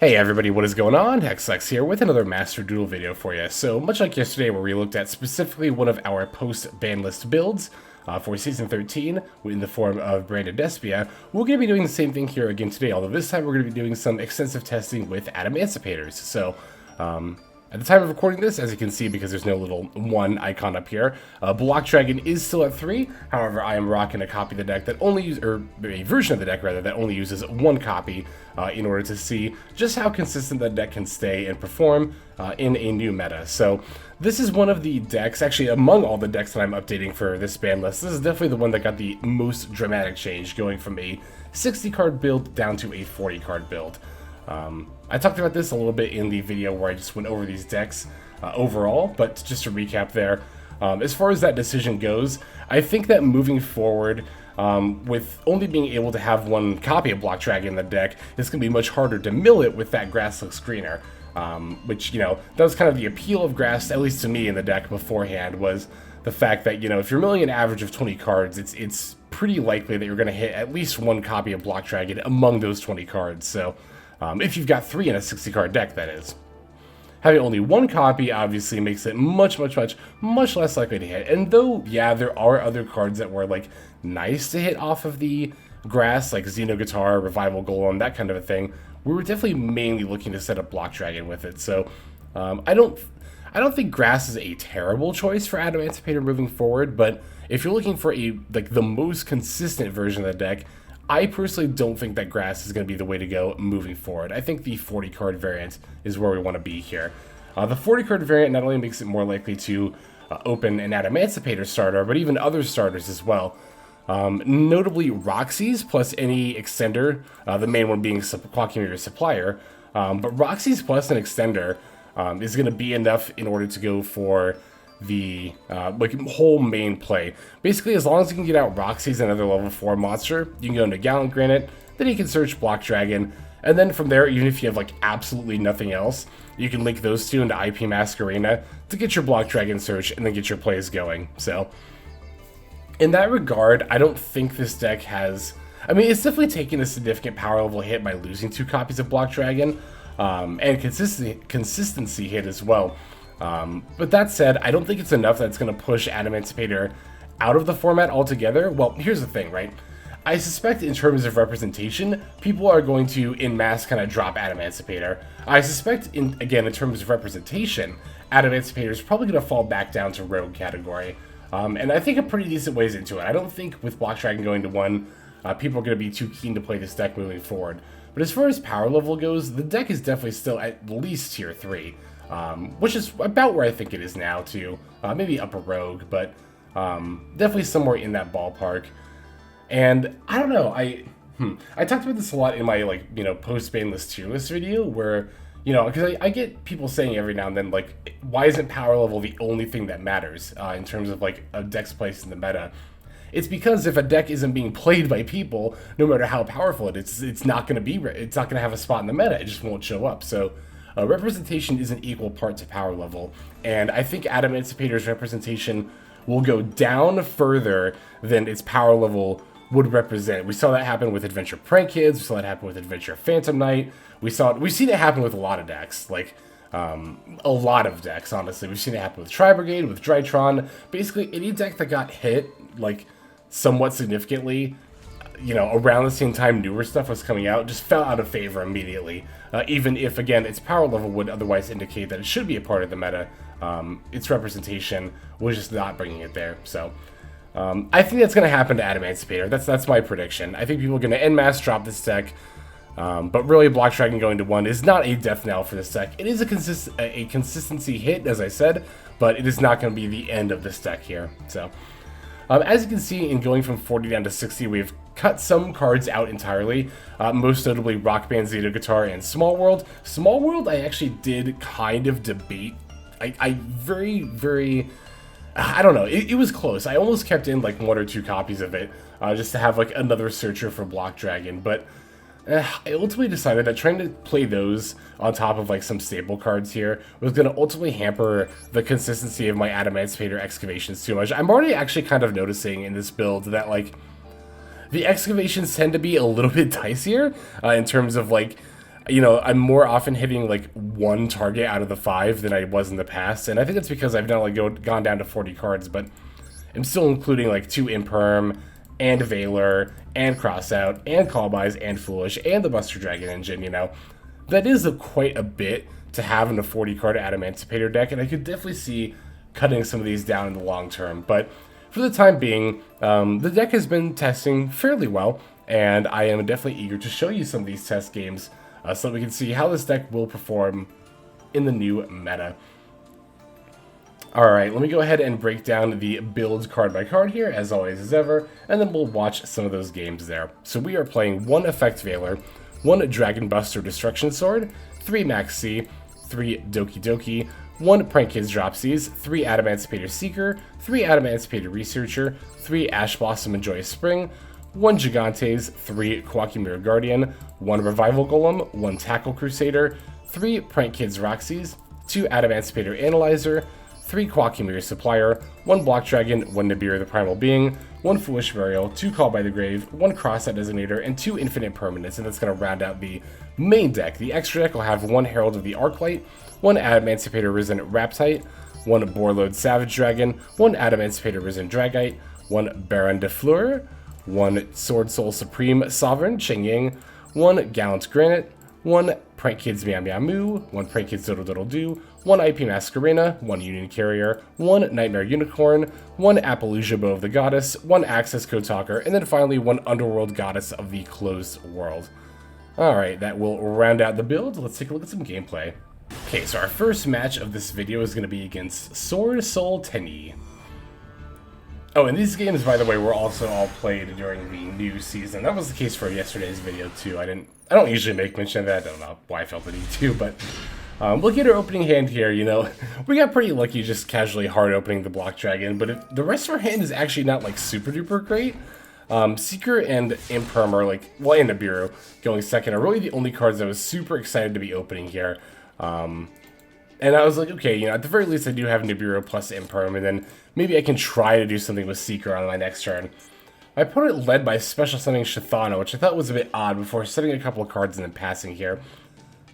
Hey everybody, what is going on? Maxx here with another Master Doodle video for you. So, much like yesterday where we looked at specifically one of our post-ban list builds for Season 13 in the form of Baronne de Fleur, we're going to be doing the same thing here again today, although this time we're going to be doing some extensive testing with Adamancipators. So, at the time of recording this, as you can see, because there's no little 1 icon up here, Block Dragon is still at 3. However, I am rocking a copy of the deck that only uses, or a version of the deck rather, that only uses 1 copy in order to see just how consistent the deck can stay and perform in a new meta. So this is one of the decks, actually among all the decks that I'm updating for this ban list, this is definitely the one that got the most dramatic change, going from a 60 card build down to a 40 card build. I talked about this a little bit in the video where I just went over these decks overall, but just to recap there, as far as that decision goes, I think that moving forward, with only being able to have 1 copy of Block Dragon in the deck, it's going to be much harder to mill it with that grass looks greener, which, you know, that was kind of the appeal of grass, at least to me in the deck beforehand, was the fact that, you know, if you're milling an average of 20 cards, it's pretty likely that you're going to hit at least 1 copy of Block Dragon among those 20 cards, so... if you've got 3 in a 60 card deck, that is. Having only 1 copy obviously makes it much less likely to hit. And though, yeah, there are other cards that were, like, nice to hit off of the grass, like Xeno Guitar, Revival Golem, that kind of a thing, we were definitely mainly looking to set up Block Dragon with it. So, I don't think grass is a terrible choice for Adamancipator moving forward, but if you're looking for the most consistent version of the deck, I personally don't think that grass is going to be the way to go moving forward. I think the 40 card variant is where we want to be here. The 40 card variant not only makes it more likely to open an Adamancipator starter, but even other starters as well. Notably Rocksies plus any extender, the main one being Koa'ki or Supplier. But Rocksies plus an extender is going to be enough in order to go for the whole main play. Basically, as long as you can get out Rocksies, another level 4 monster, you can go into Gallant Granite, then you can search Block Dragon, and then from there, even if you have like absolutely nothing else, you can link those 2 into IP Masquerena to get your Block Dragon search and then get your plays going. So in that regard, I don't think this deck has, I mean, it's definitely taken a significant power level hit by losing 2 copies of Block Dragon, and consistency hit as well. But that said, I don't think it's enough that's going to push Adamancipator out of the format altogether. Well, here's the thing, right? I suspect in terms of representation, people are going to en masse kind of drop Adamancipator. I suspect, again, in terms of representation, Adamancipator is probably going to fall back down to Rogue category. And I think a pretty decent ways into it. I don't think with Block Dragon going to 1, people are going to be too keen to play this deck moving forward. But as far as power level goes, the deck is definitely still at least tier 3. Which is about where I think it is now too, maybe upper Rogue, but definitely somewhere in that ballpark. And I don't know, I talked about this a lot in my post-ban list tier list video, where because I get people saying every now and then, like, why isn't power level the only thing that matters in terms of like a deck's place in the meta? It's because if a deck isn't being played by people, no matter how powerful it is, it's not going to have a spot in the meta. It just won't show up. So representation is an equal part to power level, and I think Adamancipator's representation will go down further than its power level would represent. We saw that happen with Adventure Prank-Kids, we saw that happen with Adventure Phantom Knight, we've seen it happen with a lot of decks, like, a lot of decks, honestly. We've seen it happen with Tri-Brigade, with Drytron, basically any deck that got hit, like, somewhat significantly, around the same time newer stuff was coming out, just fell out of favor immediately. Even if, again, its power level would otherwise indicate that it should be a part of the meta, its representation was just not bringing it there. So, I think that's going to happen to Adamancipator. That's my prediction. I think people are going to en masse drop this deck, but really Block Dragon going to 1 is not a death knell for this deck. It is a consistency hit, as I said, but it is not going to be the end of this deck here. So, as you can see, in going from 40 down to 60, we've cut some cards out entirely, most notably Rock Band, Xeno Guitar, and Small World. Small World I actually did kind of debate. I don't know, it was close. I almost kept in like 1 or 2 copies of it, just to have like another searcher for Block Dragon, but I ultimately decided that trying to play those on top of like some staple cards here was going to ultimately hamper the consistency of my Adamancipator excavations too much. I'm already actually kind of noticing in this build that like the excavations tend to be a little bit dicier in terms of like you know, I'm more often hitting like one target out of the 5 than I was in the past, and I think that's because I've not like gone down to 40 cards, but I'm still including like 2 Imperm, and Veiler, and Crossout, and Callbys, and Foolish, and the Buster Dragon engine, you know. That is quite a bit to have in a 40 card Adamancipator deck, and I could definitely see cutting some of these down in the long term, but for the time being, the deck has been testing fairly well, and I am definitely eager to show you some of these test games so that we can see how this deck will perform in the new meta. Alright, let me go ahead and break down the builds card by card here, as always as ever, and then we'll watch some of those games there. So we are playing 1 Effect Veiler, 1 Dragon Buster Destruction Sword, 3 Maxx, 3 Doki Doki, 1 Prank-Kids Dropsies, 3 Adamancipator Seeker, 3 Adamancipator Researcher, 3 Ash Blossom and Joyous Spring, 1 Gigantes, 3 Koa'ki Mirror Guardian, 1 Revival Golem, 1 Tackle Crusader, 3 Prank-Kids Rocksies, 2 Adamancipator Analyzer, 3 Koa'ki Mirror Supplier, 1 Block Dragon, 1 Nibiru the Primal Being, 1 Foolish Burial, 2 Call by the Grave, 1 Crossout Designator, and 2 Infinite Impermanence, and that's going to round out the main deck. The extra deck will have 1 Herald of the Arclight, 1 Adamancipator Risen Raptite, 1 Borreload Savage Dragon, 1 Adamancipator Risen Dragite, 1 Baronne de Fleur, 1 Swordsoul Supreme Sovereign Chengying, 1 Gallant Granite, 1 Prank-Kids Meow-Meow-Mu, 1 Prank-Kids Dodo-Doodle-Doo, 1 IP Masquerena, 1 Union Carrier, 1 Knightmare Unicorn, 1 Appaloosa Bow of the Goddess, 1 Access Code Talker, and then finally 1 Underworld Goddess of the Closed World. Alright, that will round out the build. Let's take a look at some gameplay. Okay, so our first match of this video is going to be against Swordsoul Tenyi. Oh, and these games, by the way, were also all played during the new season. That was the case for yesterday's video, too. I don't usually make mention of that. I don't know why I felt the need to, but look at our opening hand here, you know. We got pretty lucky just casually hard opening the Block Dragon, but the rest of our hand is actually not, like, super duper great. Seeker and Imperm are, like, well, and Nibiru going second are really the only cards I was super excited to be opening here. And I was like, okay, you know, at the very least I do have Nibiru plus Imperm, and then maybe I can try to do something with Seeker on my next turn. My opponent led by special summoning Shithana, which I thought was a bit odd before setting a couple of cards and then passing here.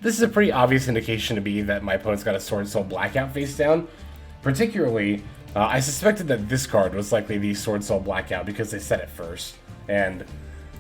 This is a pretty obvious indication to me that my opponent's got a Swordsoul Blackout face down. Particularly, I suspected that this card was likely the Swordsoul Blackout because they said it first. And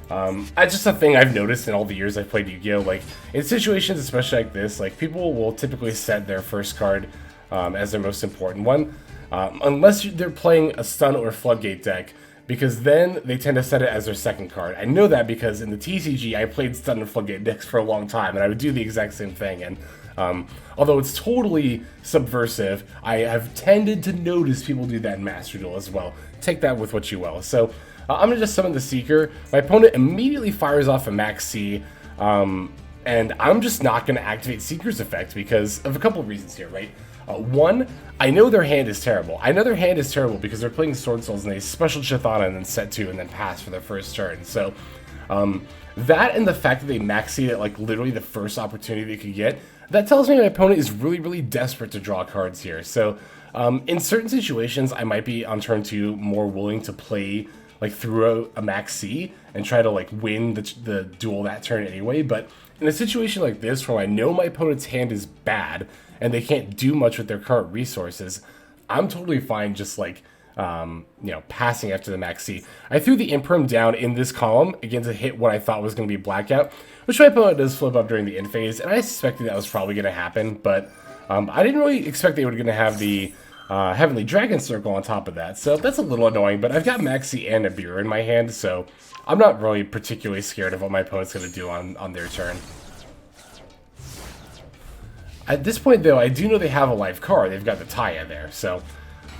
it's just a thing I've noticed in all the years I've played Yu-Gi-Oh! Like, in situations especially like this, like, people will typically set their first card as their most important one. Unless they're playing a Stun or Floodgate deck, because then they tend to set it as their second card. I know that because in the TCG, I played Stun and Floodgate decks for a long time, and I would do the exact same thing. And although it's totally subversive, I have tended to notice people do that in Master Duel as well. Take that with what you will. So I'm going to just summon the Seeker. My opponent immediately fires off a Maxx, and I'm just not going to activate Seeker's effect because of a couple of reasons here, right? One, I know their hand is terrible. I know their hand is terrible because they're playing Swordsouls and they special Chithana and then set 2 and then pass for their first turn. So that and the fact that they Maxx at like literally the first opportunity they could get, that tells me my opponent is really, really desperate to draw cards here. So in certain situations, I might be on turn 2 more willing to play like through a Maxx and try to like win the duel that turn anyway. But in a situation like this where I know my opponent's hand is bad and they can't do much with their current resources, I'm totally fine just like, you know, passing after the Maxx. I threw the Imperm down in this column again to hit what I thought was going to be Blackout, which my opponent does flip up during the end phase, and I suspected that was probably going to happen, but I didn't really expect they were going to have the Heavenly Dragon Circle on top of that, so that's a little annoying, but I've got Maxx and Nibiru in my hand, so I'm not really particularly scared of what my opponent's going to do on their turn. At this point, though, I do know they have a live card. They've got the Taya there, so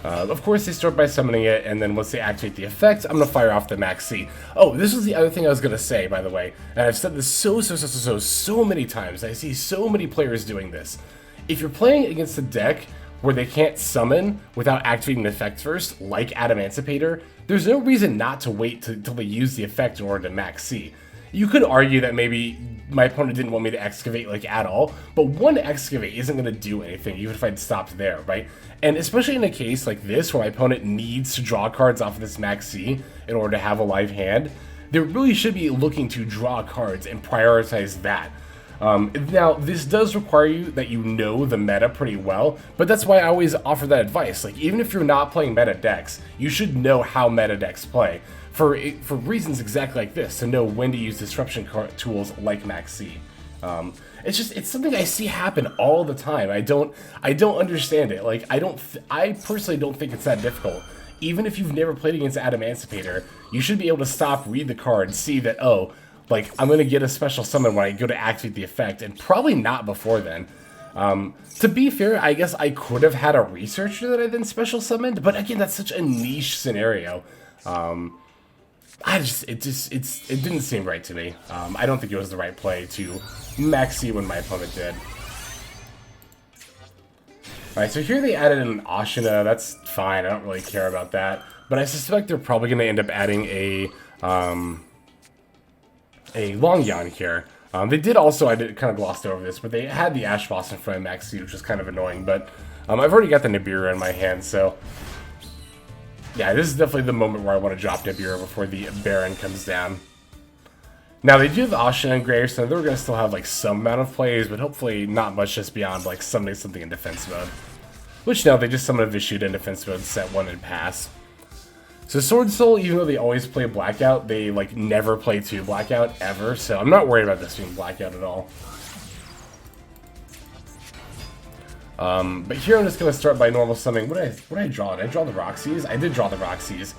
of course they start by summoning it, and then once they activate the effect, I'm going to fire off the Maxx. Oh, this was the other thing I was going to say, by the way, and I've said this so many times. I see so many players doing this. If you're playing against a deck where they can't summon without activating the effect first, like Adamancipator, there's no reason not to wait till they use the effect in order to Maxx. You could argue that maybe my opponent didn't want me to excavate like at all, but one excavate isn't going to do anything, even if I'd stopped there, right? And especially in a case like this, where my opponent needs to draw cards off of this Maxx in order to have a live hand, they really should be looking to draw cards and prioritize that. Now, this does require you that you know the meta pretty well, but that's why I always offer that advice. Like, even if you're not playing meta decks, you should know how meta decks play. For reasons exactly like this, to know when to use disruption tools like Maxx. It's something I see happen all the time. I don't understand it. Like, I personally don't think it's that difficult. Even if you've never played against Adamancipator, you should be able to stop, read the card, and see that, oh, like, I'm going to get a special summon when I go to activate the effect, and probably not before then. To be fair, I guess I could have had a Researcher that I then special summoned, but again, that's such a niche scenario. It didn't seem right to me. I don't think it was the right play to Maxx when my opponent did. Alright, so here they added an Ashina. That's fine, I don't really care about that. But I suspect they're probably going to end up adding a Longyan here. They did also, I kind of glossed over this, but they had the Ash Boss in front of Maxx, which was kind of annoying. But I've already got the Nibiru in my hand, so yeah, this is definitely the moment where I want to drop Nibiru before the Baron comes down. Now, they do have Ashina and Greater, so they're going to still have like some amount of plays, but hopefully not much just beyond like summoning something in defense mode. Which now, they just summon a Vishuda in defense mode, set 1 and pass. So Swordsoul, even though they always play Blackout, they like never play 2 Blackout ever, so I'm not worried about this being Blackout at all. But here I'm just going to start by normal summoning. What did I draw? Did I draw the Rocksies? I did draw the Rocksies.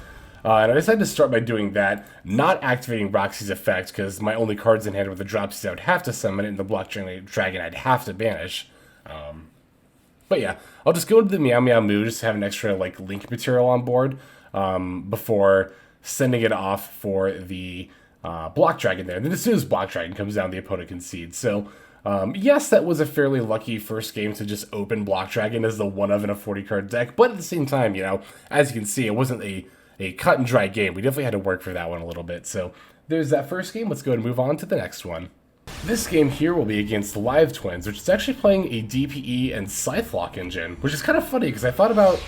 And I decided to start by doing that, not activating Roxy's effect, because my only cards in hand were the Dropsies I would have to summon, and the Block Dragon I'd have to banish. But yeah, I'll just go into the Meow-Meow-Mu just to have an extra like link material on board before sending it off for the Block Dragon there. And then as soon as Block Dragon comes down, the opponent concedes. So yes, that was a fairly lucky first game to just open Block Dragon as the one of in a 40-card deck, but at the same time, you know, as you can see, it wasn't a cut and dry game. We definitely had to work for that one a little bit. So there's that first game. Let's go and move on to the next one. This game here will be against Live Twins, which is actually playing a DPE and Scythelock engine, which is kind of funny because I thought about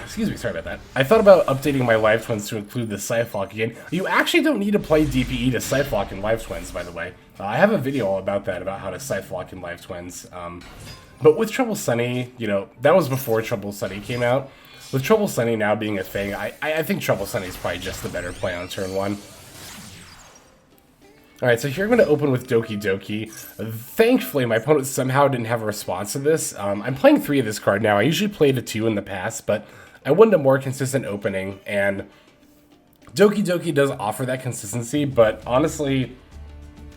excuse me, sorry about that. I thought about updating my Live Twins to include the Scythelock again. You actually don't need to play DPE to Scythelock in Live Twins, by the way. I have a video all about that, about how to Scythelock in Live Twins. But with Trouble Sunny, you know, that was before Trouble Sunny came out. With Trouble Sunny now being a thing, I think Trouble Sunny is probably just the better play on turn 1. Alright, so here I'm going to open with Doki Doki. Thankfully, my opponent somehow didn't have a response to this. I'm playing 3 of this card now. I usually played a 2 in the past, but I wanted a more consistent opening, and Doki Doki does offer that consistency, but honestly,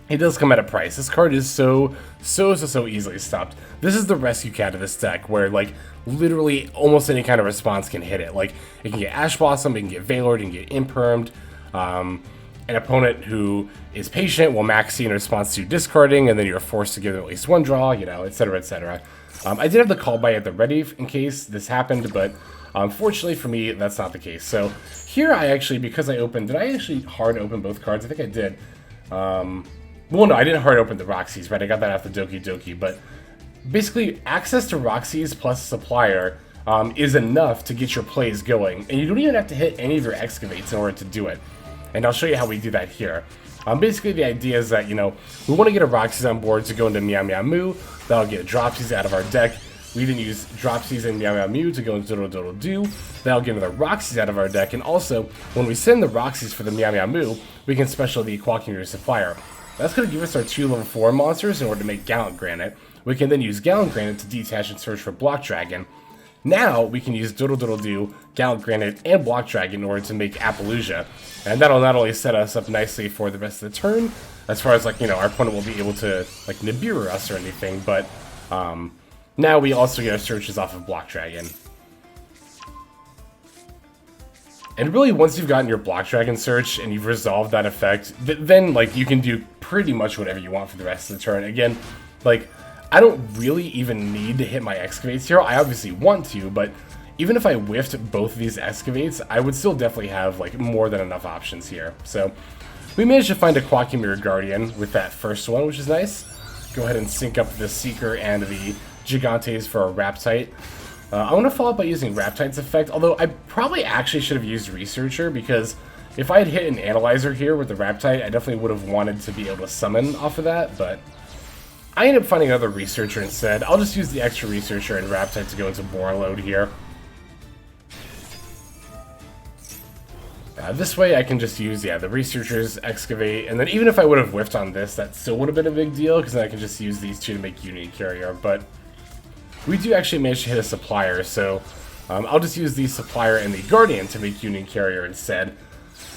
it does come at a price. This card is so easily stopped. This is the rescue cat of this deck, where like literally almost any kind of response can hit it. Like it can get Ash Blossom, it can get Veilord, it can get Impermed. An opponent who is patient will Maxx in response to discarding, and then you're forced to give them at least 1 draw, you know, etc., etc. I did have the call by at the ready in case this happened, but unfortunately for me, that's not the case. So here I actually, because I opened, did I actually hard open both cards? I think I did. Well, no, I didn't hard open the Rocksies, right? I got that off the Doki Doki, but basically, access to Rocksies plus Supplier is enough to get your plays going, and you don't even have to hit any of your Excavates in order to do it. And I'll show you how we do that here. Basically, the idea is that, you know, we want to get a Rocksies on board to go into Meow-Meow-Mu. That'll get Dropsies out of our deck. We then use Dropsies and Meow-Meow-Mu to go into Dodo-Doodle-Doo. That'll get another Rocksies out of our deck. And also, when we send the Rocksies for the Meow-Meow-Mu, we can special the Koa'ki Supplier. That's going to give us our 2 level 4 monsters in order to make Gallant Granite. We can then use Gallant Granite to detach and search for Block Dragon. Now, we can use Dodo-Doodle-Doo, Gallant Granite, and Block Dragon in order to make Appaloosa. And that'll not only set us up nicely for the rest of the turn, as far as, like, you know, our opponent will be able to, like, Nibiru us or anything, but now we also get our searches off of Block Dragon. And really, once you've gotten your Block Dragon search and you've resolved that effect, then, like, you can do pretty much whatever you want for the rest of the turn. Again, like, I don't really even need to hit my Excavates here. I obviously want to, but even if I whiffed both of these Excavates, I would still definitely have, like, more than enough options here. So, we managed to find a Koa'ki Mirror Guardian with that first one, which is nice. Go ahead and sync up the Seeker and the Gigantes for a Raptite. I want to follow up by using Raptite's effect, although I probably actually should have used Researcher, because If I had hit an Analyzer here with the Raptite, I definitely would have wanted to be able to summon off of that, but I ended up finding another Researcher instead. I'll just use the extra Researcher and Raptite to go into Borreload here. This way I can just use, the Researchers, Excavate, and then even if I would have whiffed on this, that still would have been a big deal, because then I can just use these two to make Unity Carrier, but we do actually manage to hit a Supplier, so I'll just use the Supplier and the Guardian to make Unity Carrier instead,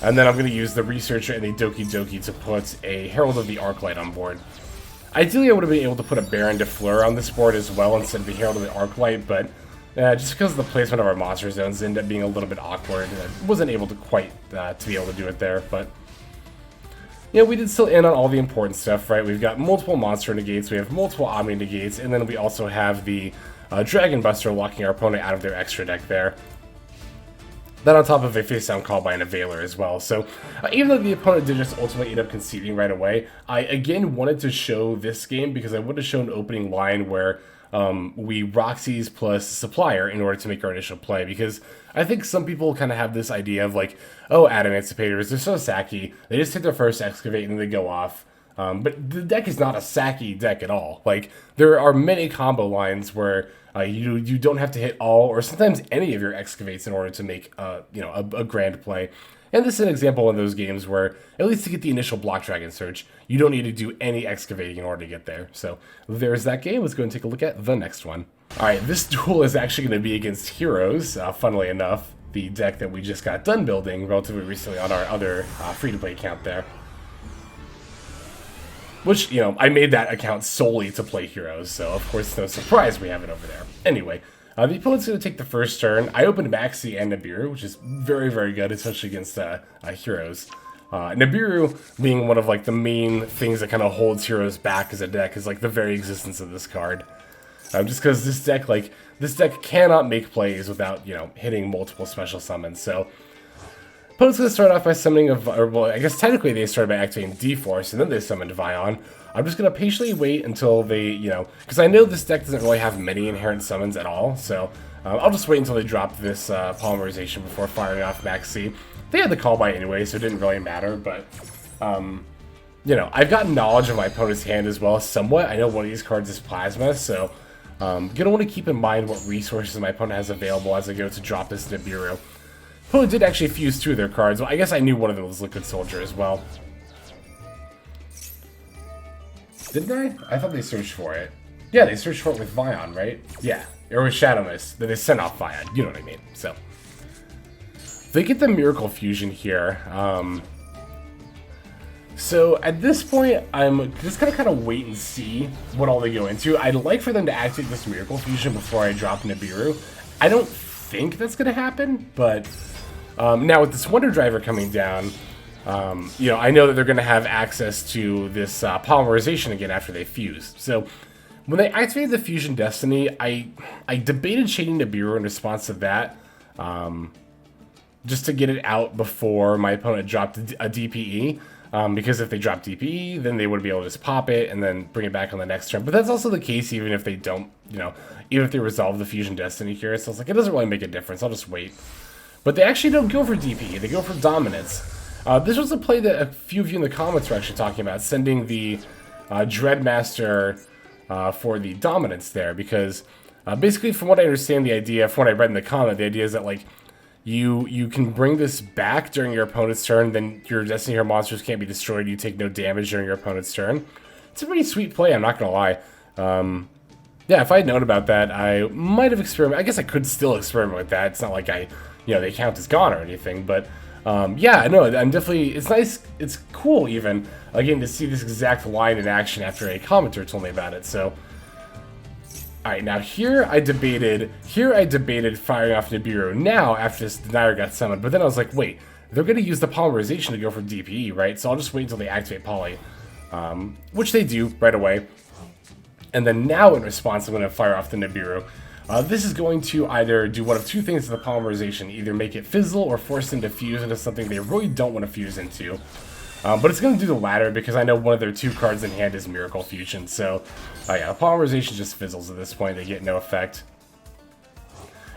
and then I'm going to use the Researcher and the Doki Doki to put a Herald of the Arclight on board. Ideally I would have been able to put a Baronne de Fleur on this board as well instead of the Herald of the Arclight, but just because of the placement of our monster zones ended up being a little bit awkward, I wasn't able to quite to be able to do it there, but yeah, we did still end on all the important stuff, right? We've got multiple monster negates, we have multiple Omni negates, and then we also have the Dragon Buster locking our opponent out of their extra deck there. That on top of a face down call by an Availer as well. So even though the opponent did just ultimately end up conceding right away, I again wanted to show this game because I would have shown an opening line where we Rocksies plus Supplier in order to make our initial play, because I think some people kind of have this idea of like, oh, Adamancipators, they're so sacky, they just hit their first Excavate and then they go off. But the deck is not a sacky deck at all. Like, there are many combo lines where you don't have to hit all or sometimes any of your Excavates in order to make a grand play. And this is an example of those games where, at least to get the initial Block Dragon search, you don't need to do any excavating in order to get there. So there's that game. Let's go and take a look at the next one. Alright, this duel is actually going to be against Heroes, funnily enough, the deck that we just got done building relatively recently on our other free-to-play account there. Which, I made that account solely to play Heroes, so of course it's no surprise we have it over there. Anyway, the opponent's going to take the first turn. I opened Maxx and Nibiru, which is very, very good, especially against Heroes. Nibiru being one of like the main things that kind of holds Heroes back as a deck is like the very existence of this card. Just because this deck cannot make plays without, hitting multiple special summons. So opponent's going to start off by summoning I guess technically they started by activating D-Force and then they summoned Vion. I'm just going to patiently wait until they, because I know this deck doesn't really have many inherent summons at all, so I'll just wait until they drop this Polymerization before firing off Maxx. They had the call by anyway, so it didn't really matter, but, I've got knowledge of my opponent's hand as well, somewhat. I know one of these cards is Plasma, so I'm going to want to keep in mind what resources my opponent has available as I go to drop this Nibiru. Opponent did actually fuse two of their cards. Well, I guess I knew one of them was Liquid Soldier as well. Didn't I? I thought they searched for it. Yeah, they searched for it with Vion, right? Yeah, or with Shadow Mist. Then they sent off Vion. You know what I mean. So they get the Miracle Fusion here. So at this point, I'm just gonna kind of wait and see what all they go into. I'd like for them to activate this Miracle Fusion before I drop Nibiru. I don't think that's gonna happen, but now with this Wonder Driver coming down, I know that they're going to have access to this Polymerization again after they fuse. So when they activated the Fusion Destiny, I debated chaining Nibiru in response to that, just to get it out before my opponent dropped a DPE, because if they drop DPE, then they would be able to just pop it and then bring it back on the next turn. But that's also the case even if they don't, even if they resolve the Fusion Destiny here. So it's like, it doesn't really make a difference. I'll just wait. But they actually don't go for DPE. They go for Dominance. This was a play that a few of you in the comments were actually talking about, sending the Dreadmaster for the Dominance there, because basically from what I understand the idea, from what I read in the comment, the idea is that like you can bring this back during your opponent's turn, then your Destiny Hero monsters can't be destroyed, you take no damage during your opponent's turn. It's a pretty sweet play, I'm not going to lie. Yeah, if I had known about that, I might have experimented. I guess I could still experiment with that. It's not like the account is gone or anything, but yeah, no, I'm definitely, it's nice, it's cool even, again, to see this exact line in action after a commenter told me about it, so. Alright, now here I debated firing off Nibiru now after this Denier got summoned, but then I was like, wait, they're going to use the Polymerization to go for DPE, right? So I'll just wait until they activate Poly, which they do right away. And then now in response, I'm going to fire off the Nibiru. This is going to either do one of two things to the Polymerization, either make it fizzle or force them to fuse into something they really don't want to fuse into. But it's going to do the latter because I know one of their two cards in hand is Miracle Fusion, so yeah, the Polymerization just fizzles at this point, they get no effect.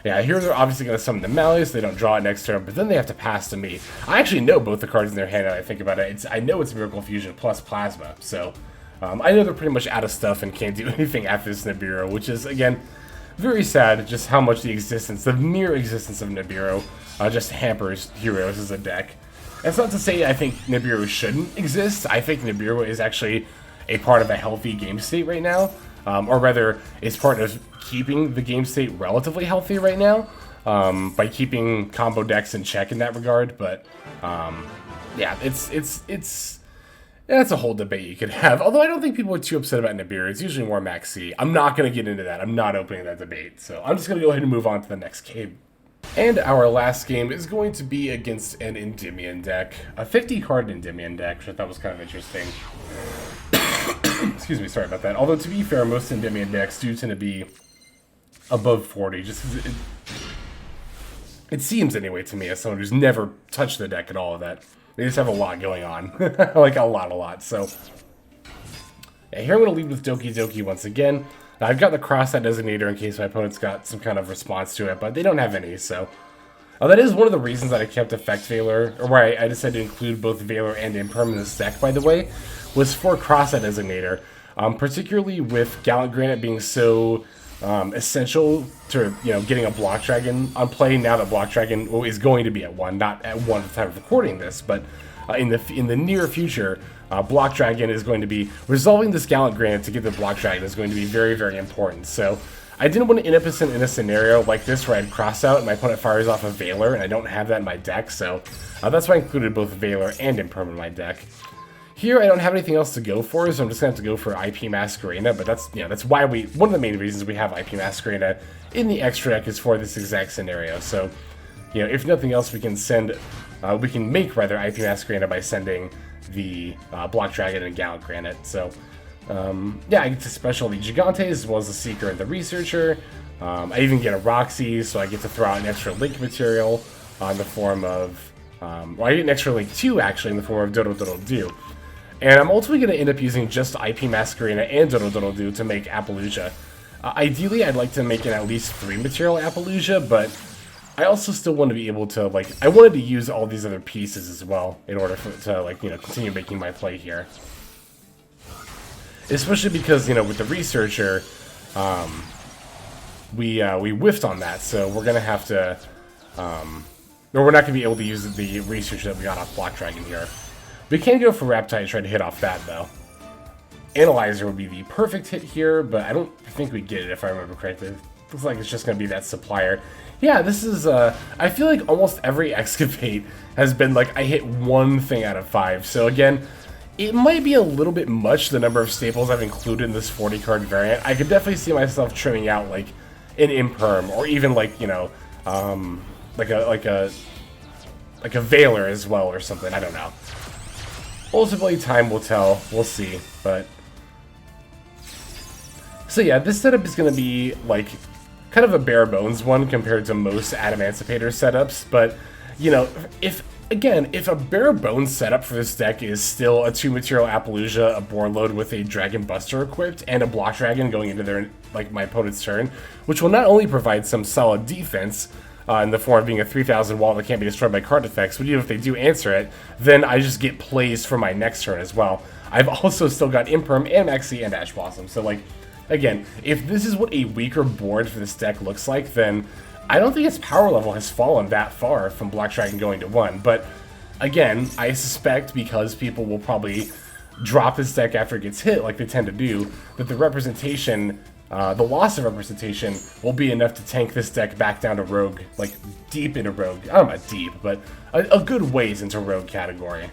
Yeah, here they're obviously going to summon the Malleus. They don't draw it next turn, but then they have to pass to me. I actually know both the cards in their hand, and I think about it. I know it's Miracle Fusion plus Plasma, so I know they're pretty much out of stuff and can't do anything after this Nibiru, which is, again, very sad, just how much the mere existence of Nibiru just hampers Heroes as a deck. That's not to say I think Nibiru shouldn't exist. I think Nibiru is actually a part of a healthy game state right now, or rather, is part of keeping the game state relatively healthy right now, by keeping combo decks in check in that regard, but yeah, that's a whole debate you could have. Although I don't think people are too upset about Nibiru. It's usually more Maxx. I'm not going to get into that. I'm not opening that debate. So I'm just going to go ahead and move on to the next game. And our last game is going to be against an Endymion deck. A 50-card Endymion deck, which I thought was kind of interesting. Excuse me, sorry about that. Although, to be fair, most Endymion decks do tend to be above 40. Just it seems, anyway, to me, as someone who's never touched the deck at all of that. They just have a lot going on. Like, a lot. So, yeah, here I'm going to lead with Doki Doki once again. I've got the Crossout Designator in case my opponent's got some kind of response to it, but they don't have any, so... that is one of the reasons that I kept Effect Veiler, or why I decided to include both Veiler and Impermanence deck, by the way, was for Crossout Designator. Particularly with Gallant Granite being so essential to, getting a Block Dragon on play now that Block Dragon is going to be at 1, not at 1 at the time of recording this, but in the near future, Block Dragon is going to be resolving this Gallant Granite to get the Block Dragon is going to be very, very important. So I didn't want to end up in a scenario like this where I'd cross out and my opponent fires off a Veiler, and I don't have that in my deck, so that's why I included both Veiler and Impermanence in my deck. Here, I don't have anything else to go for, so I'm just going to have to go for IP Masquerena, but that's why one of the main reasons we have IP Masquerena in the extra deck is for this exact scenario. So, if nothing else, we can make IP Masquerena by sending the Block Dragon and Gallant Granite. So, yeah, I get to special the Gigantes as well as the Seeker and the Researcher. I even get a Rocksies, so I get to throw out an extra link material in the form of, well, I get an extra link too, actually, in the form of Dodo-Doodle-Doo. And I'm ultimately going to end up using just IP Masquerena and Dodo-Doodle-Doo to make Appaloosa. Ideally, I'd like to make an at least 3 material Appaloosa, but I also still want to be able to, I wanted to use all these other pieces as well in order to continue making my play here. Especially because, with the Researcher, we whiffed on that, so we're going to have to, or we're not going to be able to use the Researcher that we got off Block Dragon here. We can go for Raptite and try to hit off that, though. Analyzer would be the perfect hit here, but I don't think we get it if I remember correctly. Looks like it's just going to be that Supplier. Yeah, this is, I feel like almost every Excavate has been I hit 1 thing out of 5. So again, it might be a little bit much, the number of staples I've included in this 40-card variant. I could definitely see myself trimming out, an Imperm, or even, like a Veiler as well, or something. I don't know. Ultimately, time will tell. We'll see, but... So yeah, this setup is going to be, kind of a bare bones one compared to most Adamancipator setups, but, if a bare bones setup for this deck is still a 2-material Appaloosa, a Borreload with a Dragon Buster equipped, and a Block Dragon going into their, my opponent's turn, which will not only provide some solid defense, in the form of being a 3,000 wall that can't be destroyed by card effects, but even if they do answer it, then I just get plays for my next turn as well. I've also still got Imperm and Maxi and Ash Blossom, so again, if this is what a weaker board for this deck looks like, then I don't think its power level has fallen that far from Block Dragon going to 1, but again, I suspect because people will probably drop this deck after it gets hit, like they tend to do, that the representation... the loss of representation will be enough to tank this deck back down to Rogue, deep into Rogue. I don't know about deep, but a good ways into Rogue category.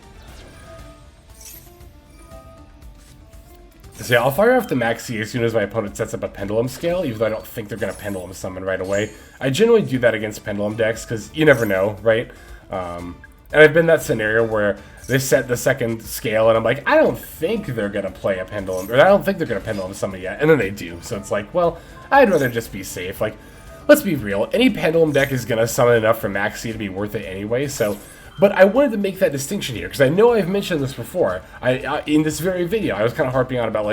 So yeah, I'll fire off the Maxi as soon as my opponent sets up a Pendulum Scale, even though I don't think they're going to Pendulum Summon right away. I generally do that against Pendulum decks, because you never know, right? And I've been in that scenario where they set the second scale, and I'm like, I don't think they're going to play a Pendulum, or I don't think they're going to Pendulum Summon yet, and then they do. So it's well, I'd rather just be safe. Let's be real, any Pendulum deck is going to summon enough for Maxi to be worth it anyway, so... But I wanted to make that distinction here, because I know I've mentioned this before. In this very video, I was kind of harping on about,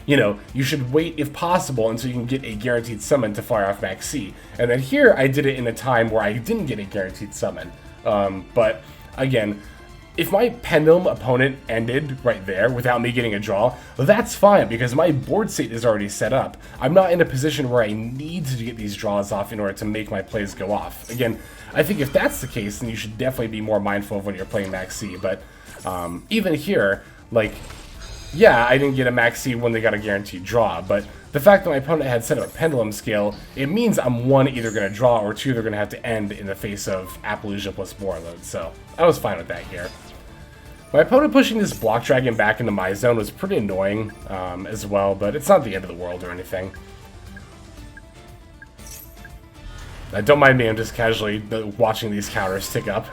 you know, you should wait if possible until you can get a guaranteed summon to fire off Maxx. And then here I did it in a time where I didn't get a guaranteed summon. But again, if my Pendulum opponent ended right there without me getting a draw, that's fine because my board state is already set up. I'm not in a position where I need to get these draws off in order to make my plays go off. Again, I think if that's the case, then you should definitely be more mindful of when you're playing Maxx. But even here, like, yeah, I didn't get a Maxx when they got a guaranteed draw, but the fact that my opponent had set up a Pendulum scale, it means I'm one, either going to draw, or two, they're going to have to end in the face of Appaloosa plus Borreload, so I was fine with that here. My opponent pushing this Block Dragon back into my zone was pretty annoying as well, but it's not the end of the world or anything. Don't mind me, I'm just casually watching these counters tick up.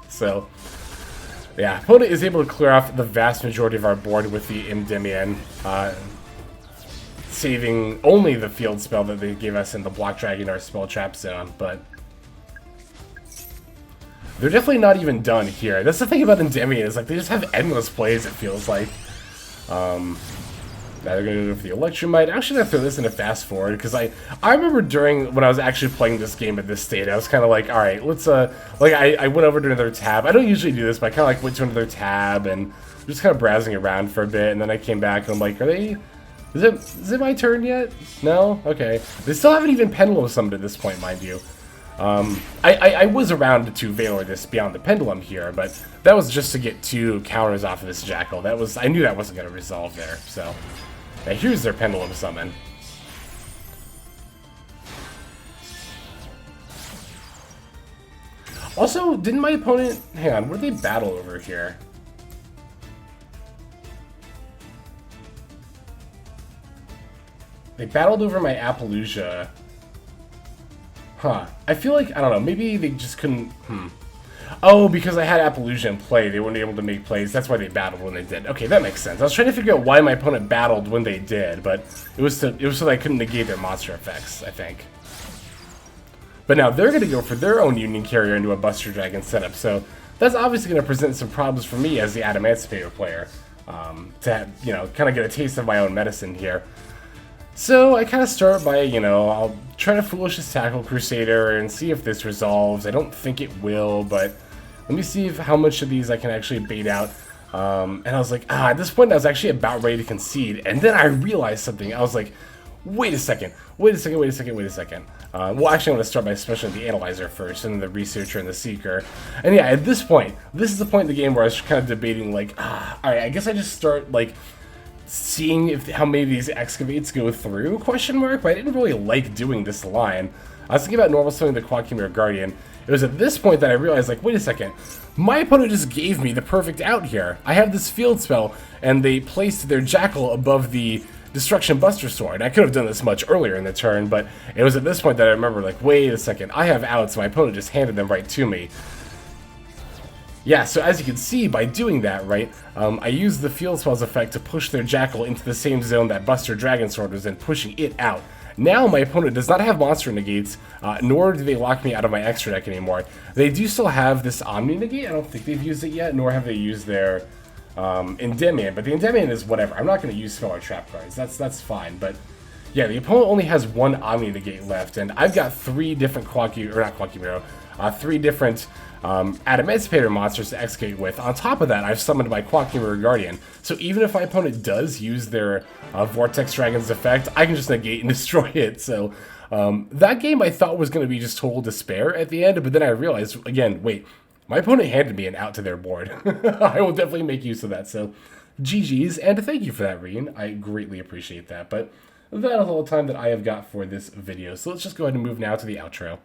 So, yeah, opponent is able to clear off the vast majority of our board with the Endymion, saving only the field spell that they gave us in the Block Dragon, our spell trap zone, but they're definitely not even done here. That's the thing about Endymion, is like they just have endless plays, it feels like. Now they're gonna go for the Electromite. I'm actually gonna throw this into fast forward because I remember when I was actually playing this game at this state, I was kind of like, all right, let's like I went over to another tab. I don't usually do this, but I kind of like went to another tab and just kind of browsing around for a bit, and then I came back and I'm like, is it my turn yet? No? Okay. They still haven't even Pendulum summoned at this point, mind you. I was around to Valor this beyond the Pendulum here, but that was just to get 2 counters off of this Jackal. I knew that wasn't going to resolve there, so. Now here's their Pendulum summon. Also, didn't my opponent... Hang on, what did they battle over here? They battled over my Appaloosa. Huh. I feel like, I don't know, maybe they just couldn't... Oh, because I had Appaloosa in play, they weren't able to make plays. That's why they battled when they did. Okay, that makes sense. I was trying to figure out why my opponent battled when they did, but it was so that I couldn't negate their monster effects, I think. But now they're going to go for their own Union Carrier into a Buster Dragon setup, so that's obviously going to present some problems for me as the Adamancipator player, to, you know, kind of get a taste of my own medicine here. So I kind of start by, you know, I'll try to foolish this Tackle Crusader and see if this resolves. I don't think it will, but let me see how much of these I can actually bait out. And I was like, at this point I was actually about ready to concede, and then I realized something. I was like, wait a second. Well, actually I'm going to start by specialing the Analyzer first, and then the Researcher and the Seeker. And yeah, at this point, this is the point in the game where I was kind of debating, like, alright, I guess I just start, like, seeing how many of these excavates go through, question mark, but I didn't really like doing this line. I was thinking about normal summoning the Koa'ki Guardian. It was at this point that I realized, like, wait a second, my opponent just gave me the perfect out here. I have this field spell, and they placed their Jackal above the Destruction Buster Sword. I could have done this much earlier in the turn, but it was at this point that I remember, like, wait a second, I have outs, my opponent just handed them right to me. Yeah, so as you can see, by doing that, right, I used the Field Spells effect to push their Jackal into the same zone that Buster Dragon Sword was in, pushing it out. Now my opponent does not have monster negates, nor do they lock me out of my extra deck anymore. They do still have this Omni negate. I don't think they've used it yet, nor have they used their Endymion, but the Endymion is whatever. I'm not going to use spell or trap cards. That's fine, but yeah, the opponent only has 1 Omni negate left, and I've got 3 different three different Adamancipator monsters to execute with. On top of that, I've summoned my Koa'ki Guardian, so even if my opponent does use their Vortex Dragon's effect, I can just negate and destroy it. So that game I thought was going to be just total despair at the end, but then I realized, again, wait, my opponent handed me an out to their board. I will definitely make use of that, so GG's, and thank you for that, Reen. I greatly appreciate that, but that is all the time that I have got for this video, so let's just go ahead and move now to the outro.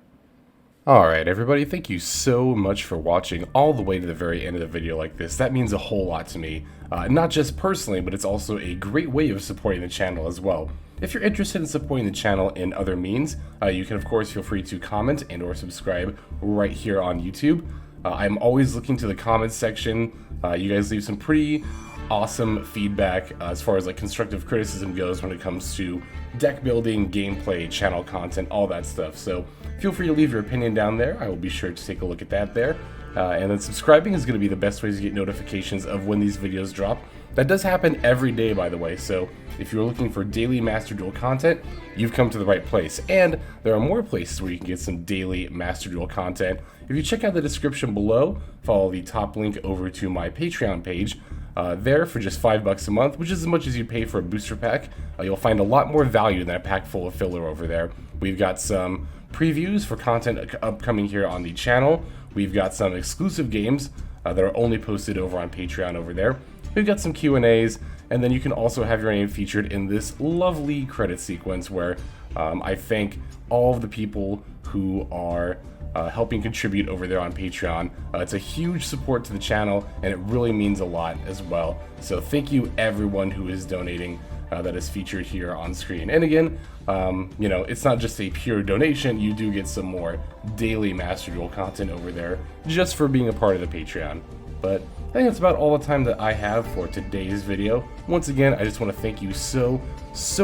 Alright everybody, thank you so much for watching all the way to the very end of the video like this. That means a whole lot to me. Not just personally, but it's also a great way of supporting the channel as well. If you're interested in supporting the channel in other means, you can of course feel free to comment and or subscribe right here on YouTube. I'm always looking to the comments section. You guys leave some pretty awesome feedback as far as like constructive criticism goes when it comes to deck building, gameplay, channel content, all that stuff. So feel free to leave your opinion down there. I will be sure to take a look at that there. And then subscribing is going to be the best way to get notifications of when these videos drop. That does happen every day, by the way, so if you're looking for daily Master Duel content, you've come to the right place. And there are more places where you can get some daily Master Duel content. If you check out the description below, follow the top link over to my Patreon page. There for just $5 a month, which is as much as you pay for a booster pack, you'll find a lot more value than a pack full of filler over there. We've got some previews for content upcoming here on the channel. We've got some exclusive games that are only posted over on Patreon over there. We've got some Q&As, and then you can also have your name featured in this lovely credit sequence where I thank all of the people who are helping contribute over there on Patreon. It's a huge support to the channel, and it really means a lot as well. So thank you everyone who is donating that is featured here on screen. And again, you know, it's not just a pure donation, you do get some more daily Master Duel content over there just for being a part of the Patreon. But I think that's about all the time that I have for today's video. Once again, I just want to thank you so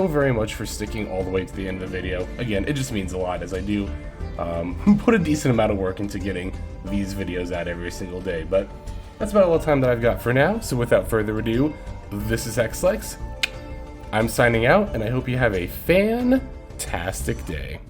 very much for sticking all the way to the end of the video. Again, it just means a lot, as I do put a decent amount of work into getting these videos out every single day. But that's about all the time that I've got for now, so without further ado, this is XLex. I'm signing out, and I hope you have a fantastic day.